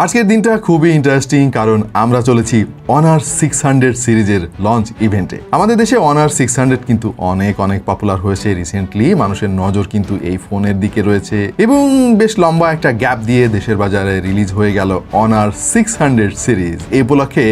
আজকের দিনটা খুবই ইন্টারেস্টিং কারণ আমরা চলেছি অনার 600 সিরিজের লঞ্চ ইভেন্টে। আমাদের দেশে অনার 600 কিন্তু অনেক পপুলার হয়েছে রিসেন্টলি। মানুষের নজর কিন্তু এই ফোনের দিকে রয়েছে এবং বেশ লম্বা একটা গ্যাপ দিয়ে দেশের বাজারে রিলিজ হয়ে গেল অনার 600 সিরিজ। এই উপলক্ষে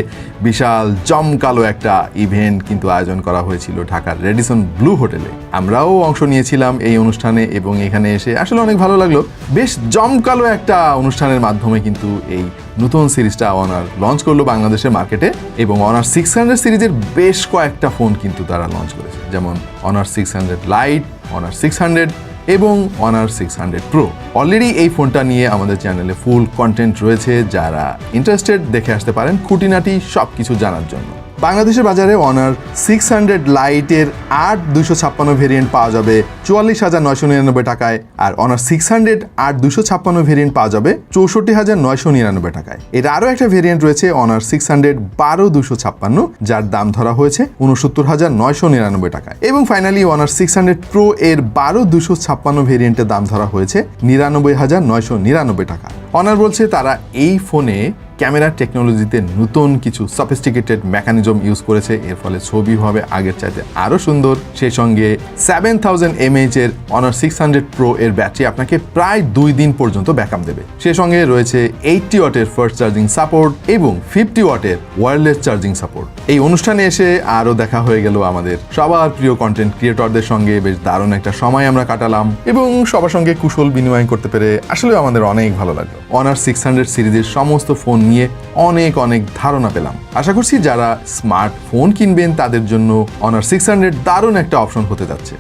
বিশাল জমকালো একটা ইভেন্ট কিন্তু আয়োজন করা হয়েছিল ঢাকার রেডিসন ব্লু হোটেলে। আমরাও অংশ নিয়েছিলাম এই অনুষ্ঠানে এবং এখানে এসে আসলে অনেক ভালো লাগলো। বেশ জমকালো একটা অনুষ্ঠানের মাধ্যমে কিন্তু এই নতুন সিরিজটা অনার লঞ্চ করলো বাংলাদেশের মার্কেটে এবং অনার 600 সিরিজের বেশ কয়েকটা ফোন কিন্তু তারা লঞ্চ করেছে, যেমন অনার 600 লাইট, অনার 600 এবং অনার 600 প্রো। অলরেডি এই ফোনটা নিয়ে আমাদের চ্যানেলে ফুল কন্টেন্ট রয়েছে, যারা ইন্টারেস্টেড দেখে আসতে পারেন খুঁটিনাটি সব কিছু জানার জন্য। বাংলাদেশের বাজারে অনার 600 লাইটের 8/256 ভেরিয়েন্ট পাওয়া যাবে 44,999 টাকায়, আর অনার 600 8/256 ভেরিয়েন্ট পাওয়া যাবে 64,999 টাকায়। এর আরও একটা ভেরিয়েন্ট রয়েছে অনার 600 12/256, যার দাম ধরা হয়েছে 69,999 টাকায়। এবং ফাইনালি অনার 600 প্রো এর 12/256 ভেরিয়েন্টের দাম ধরা হয়েছে 99,999 টাকা। অনার বলছে তারা এই ফোনে ক্যামেরার টেকনোলজিতে নতুন কিছু সফিস্টিকেটেড মেকানিজম ইউজ করেছে, এর ফলে ছবি হবে আগের চাইতে আরও সুন্দর। সেই সঙ্গে 7000 mAh এর অনার 600 প্রো এর ব্যাটারি আপনাকে প্রায় 2 দিন পর্যন্ত ব্যাকআপ দেবে। সেই সঙ্গে রয়েছে 80 ওয়াটের ফাস্ট চার্জিং সাপোর্ট এবং 50 ওয়াটের ওয়্যারলেস চার্জিং সাপোর্ট। এই অনুষ্ঠানে এসে আরও দেখা হয়ে গেল আমাদের সবার প্রিয় কন্টেন্ট ক্রিয়েটরদের সঙ্গে। বেশ দারুণ একটা সময় আমরা কাটালাম এবং সবার সঙ্গে কুশল বিনিময় করতে পেরে আসলে আমাদের অনেক ভালো লাগলো। অনার 600 সিরিজের সমস্ত ফোন নিয়ে অনেক ধারণা পেলাম। আশা করছি যারা স্মার্টফোন কিনবেন তাদের জন্য অনার 600 দারুণ একটা অপশন হতে যাচ্ছে।